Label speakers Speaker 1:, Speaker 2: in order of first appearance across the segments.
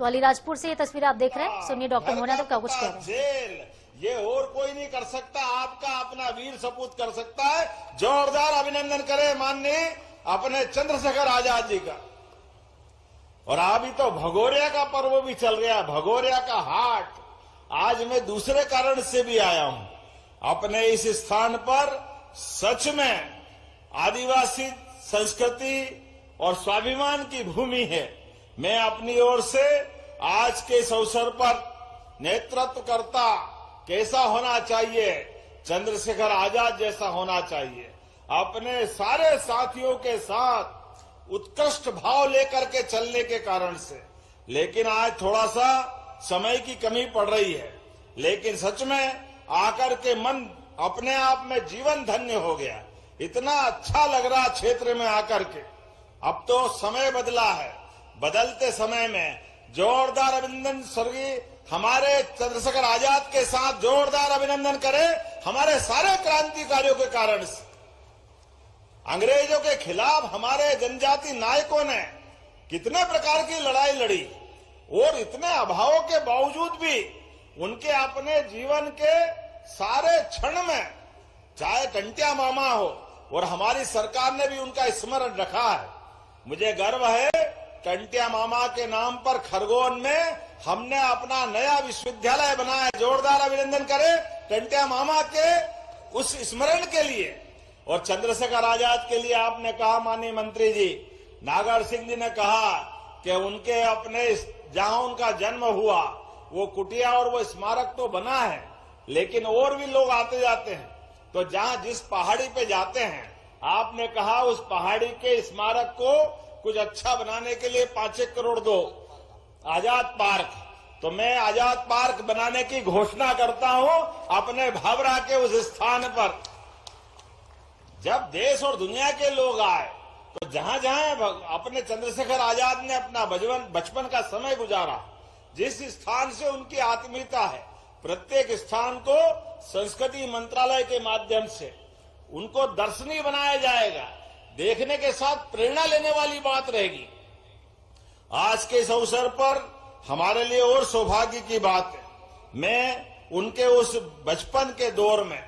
Speaker 1: तो अलीराजपुर से ये तस्वीर आप देख रहे हैं, सुनिए डॉक्टर मोहन यादव क्या कुछ कह रहे हैं।
Speaker 2: जेल ये और कोई नहीं कर सकता, आपका अपना वीर सपूत कर सकता है। जोरदार अभिनंदन करें माननीय अपने चंद्रशेखर आजाद जी का। और अभी तो भगोरिया का पर्व भी चल रहा है, भगोरिया का हाट। आज मैं दूसरे कारण से भी आया हूं। अपने इस स्थान पर सच में आदिवासी संस्कृति और स्वाभिमान की भूमि है। मैं अपनी ओर से आज के इस अवसर पर नेतृत्व करता कैसा होना चाहिए, चंद्रशेखर आजाद जैसा होना चाहिए। अपने सारे साथियों के साथ उत्कृष्ट भाव लेकर के चलने के कारण से, लेकिन आज थोड़ा सा समय की कमी पड़ रही है। लेकिन सच में आकर के मन अपने आप में जीवन धन्य हो गया। इतना अच्छा लग रहा क्षेत्र में आकर के। अब तो समय बदला है, बदलते समय में जोरदार अभिनंदन स्वर्गीय हमारे चंद्रशेखर आजाद के साथ जोरदार अभिनंदन करें हमारे सारे क्रांतिकारियों के कारण से। अंग्रेजों के खिलाफ हमारे जनजाति नायकों ने कितने प्रकार की लड़ाई लड़ी और इतने अभावों के बावजूद भी उनके अपने जीवन के सारे क्षण में, चाहे टंटिया मामा हो, और हमारी सरकार ने भी उनका स्मरण रखा है। मुझे गर्व है, टंटिया मामा के नाम पर खरगोन में हमने अपना नया विश्वविद्यालय बनाया। जोरदार अभिनंदन करें टंटिया मामा के उस स्मरण के लिए। और चंद्रशेखर आजाद के लिए आपने कहा माननीय मंत्री जी, नागर सिंह जी ने कहा कि उनके अपने जहां उनका जन्म हुआ वो कुटिया और वो स्मारक तो बना है, लेकिन और भी लोग आते जाते हैं। तो जहां जिस पहाड़ी पे जाते हैं, आपने कहा उस पहाड़ी के स्मारक को कुछ अच्छा बनाने के लिए 5 करोड़ दो, आजाद पार्क। तो मैं आजाद पार्क बनाने की घोषणा करता हूं अपने भावरा के उस स्थान पर। जब देश और दुनिया के लोग आए तो जहां जहां अपने चंद्रशेखर आजाद ने अपना बचपन का समय गुजारा, जिस स्थान से उनकी आत्मीयता है, प्रत्येक स्थान को संस्कृति मंत्रालय के माध्यम से उनको दर्शनीय बनाया जाएगा। देखने के साथ प्रेरणा लेने वाली बात रहेगी। आज के इस अवसर पर हमारे लिए और सौभाग्य की बात है, मैं उनके उस बचपन के दौर में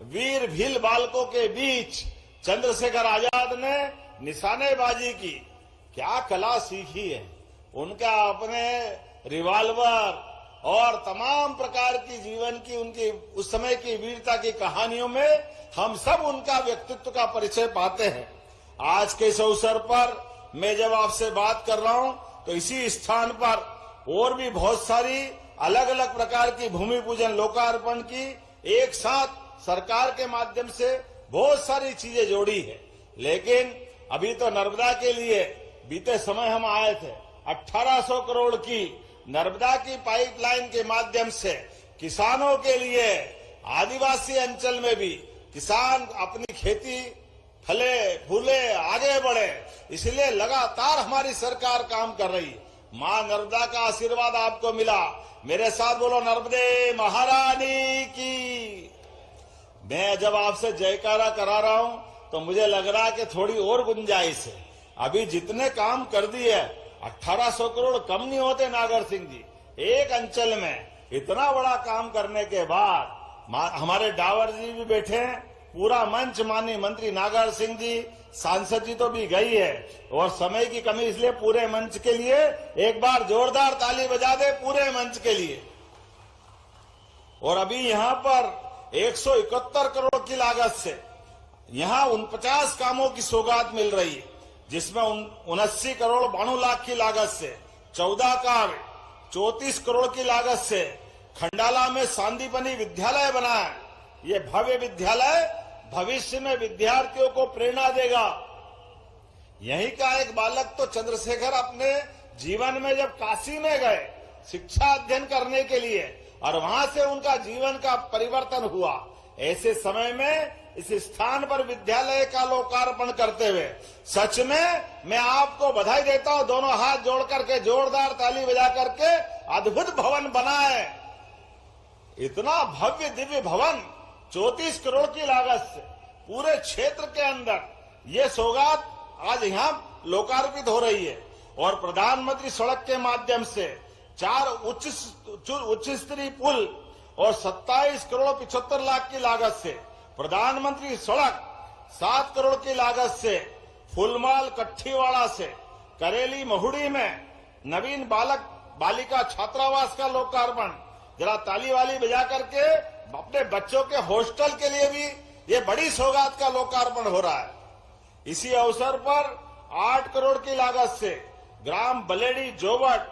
Speaker 2: वीर भील बालकों के बीच चंद्रशेखर आजाद ने निशानेबाजी की क्या कला सीखी है। उनका अपने रिवाल्वर और तमाम प्रकार की जीवन की उनकी उस समय की वीरता की कहानियों में हम सब उनका व्यक्तित्व का परिचय पाते हैं। आज के इस अवसर पर मैं जब आपसे बात कर रहा हूं तो इसी स्थान पर और भी बहुत सारी अलग अलग प्रकार की भूमि पूजन लोकार्पण की एक साथ सरकार के माध्यम से बहुत सारी चीजें जोड़ी है। लेकिन अभी तो नर्मदा के लिए बीते समय हम आए थे, 1800 करोड़ की नर्मदा की पाइपलाइन के माध्यम से किसानों के लिए आदिवासी अंचल में भी किसान अपनी खेती फले फूले आगे बढ़े, इसलिए लगातार हमारी सरकार काम कर रही है। मां नर्मदा का आशीर्वाद आपको मिला। मेरे साथ बोलो नर्मदे महारानी की। मैं जब आपसे जयकारा करा रहा हूं तो मुझे लग रहा है कि थोड़ी और गुंजाइश है। अभी जितने काम कर दिए, 1800 करोड़ कम नहीं होते नागर सिंह जी। एक अंचल में इतना बड़ा काम करने के बाद हमारे डावर जी भी बैठे हैं, पूरा मंच माननीय मंत्री नागर सिंह जी, सांसद जी तो भी गई है, और समय की कमी इसलिए पूरे मंच के लिए एक बार जोरदार ताली बजा दे पूरे मंच के लिए। और अभी यहाँ पर 171 करोड़ की लागत से यहाँ 49 कामों की सौगात मिल रही है, जिसमें 79 करोड़ 92 लाख की लागत से 14 कार्य 34 करोड़ की लागत से खंडाला में सांदीपनी विद्यालय बना है। ये भव्य विद्यालय भविष्य में विद्यार्थियों को प्रेरणा देगा। यहीं का एक बालक तो चंद्रशेखर अपने जीवन में जब काशी में गए शिक्षा अध्ययन करने के लिए, और वहां से उनका जीवन का परिवर्तन हुआ। ऐसे समय में इस स्थान पर विद्यालय का लोकार्पण करते हुए सच में मैं आपको बधाई देता हूं। दोनों हाथ जोड़ करके जोरदार ताली बजा करके अद्भुत भवन बना है। इतना भव्य दिव्य भवन 34 करोड़ की लागत से पूरे क्षेत्र के अंदर ये सौगात आज यहाँ लोकार्पित हो रही है। और प्रधानमंत्री सड़क के माध्यम से 4 उच्च स्तरीय पुल और 27 करोड़ 75 लाख की लागत से प्रधानमंत्री सड़क 7 करोड़ की लागत से फुलमाल कट्ठीवाड़ा से करेली महुड़ी में नवीन बालक बालिका छात्रावास का लोकार्पण। जरा ताली वाली बजा करके अपने बच्चों के हॉस्टल के लिए भी ये बड़ी सौगात का लोकार्पण हो रहा है। इसी अवसर पर 8 करोड़ की लागत से ग्राम बलेडी जोबट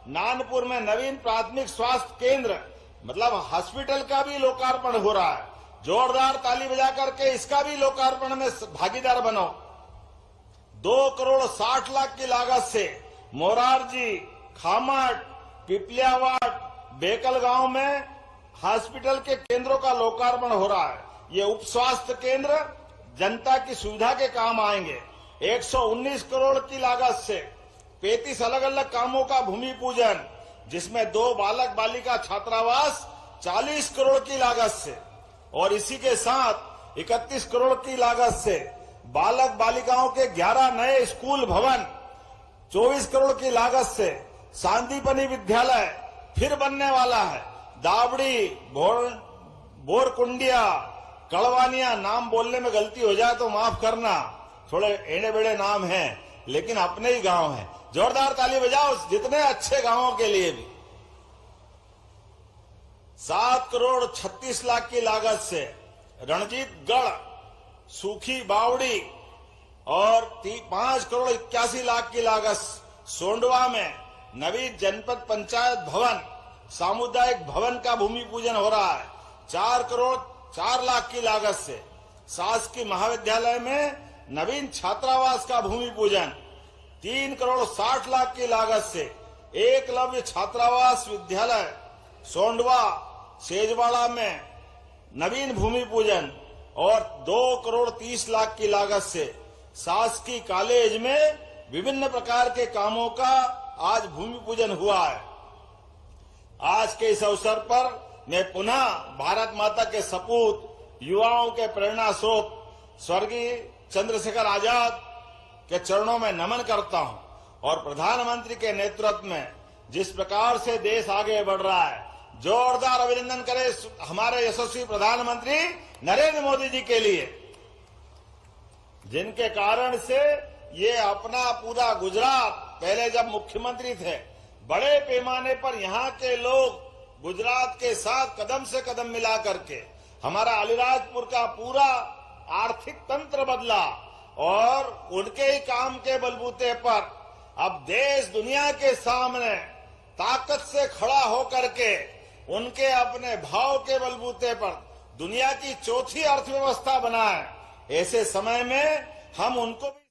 Speaker 2: नानपुर में नवीन प्राथमिक स्वास्थ्य केंद्र मतलब हॉस्पिटल का भी लोकार्पण हो रहा है। जोरदार ताली बजा करके इसका भी लोकार्पण में भागीदार बनो। 2 करोड़ 60 लाख की लागत से मोरारजी, खामट, पिपलियावाट, बेकल गांव में हॉस्पिटल के केंद्रों का लोकार्पण हो रहा है। ये उप स्वास्थ्य केंद्र जनता की सुविधा के काम आएंगे। 119 करोड़ की लागत से 35 अलग अलग कामों का भूमि पूजन, जिसमें 2 बालक बालिका छात्रावास 40 करोड़ की लागत से और इसी के साथ 31 करोड़ की लागत से बालक बालिकाओं के 11 नए स्कूल भवन, 24 करोड़ की लागत से सांदीपनी विद्यालय फिर बनने वाला है। दावड़ी, बोरकुंडिया, कड़वानिया, नाम बोलने में गलती हो जाए तो माफ करना, थोड़े एड़े बेड़े नाम हैं, लेकिन अपने ही गांव हैं। जोरदार ताली बजाओ जितने अच्छे गांवों के लिए भी। 7 करोड़ 36 लाख की लागत से रणजीतगढ़, सूखी बावड़ी और 5 करोड़ 81 लाख की लागत सोंडवा में नवीन जनपद पंचायत भवन, सामुदायिक भवन का भूमि पूजन हो रहा है। 4 करोड़ 4 लाख की लागत से शासकीय महाविद्यालय में नवीन छात्रावास का भूमि पूजन। 3 करोड़ 60 लाख की लागत से एकलव्य छात्रावास विद्यालय सोंडवा सेजवाड़ा में नवीन भूमि पूजन और 2 करोड़ 30 लाख की लागत से शासकीय कॉलेज में विभिन्न प्रकार के कामों का आज भूमि पूजन हुआ है। आज के इस अवसर पर मैं पुनः भारत माता के सपूत, युवाओं के प्रेरणा स्रोत स्वर्गीय चंद्रशेखर आजाद के चरणों में नमन करता हूं और प्रधानमंत्री के नेतृत्व में जिस प्रकार से देश आगे बढ़ रहा है, जोरदार अभिनंदन करें हमारे यशस्वी प्रधानमंत्री नरेंद्र मोदी जी के लिए, जिनके कारण से ये अपना पूरा गुजरात, पहले जब मुख्यमंत्री थे, बड़े पैमाने पर यहाँ के लोग गुजरात के साथ कदम से कदम मिला करके हमारा अलीराजपुर का पूरा आर्थिक तंत्र बदला और उनके ही काम के बलबूते पर अब देश दुनिया के सामने ताकत से खड़ा होकर के उनके अपने भाव के बलबूते पर दुनिया की चौथी अर्थव्यवस्था बना है। ऐसे समय में हम उनको भी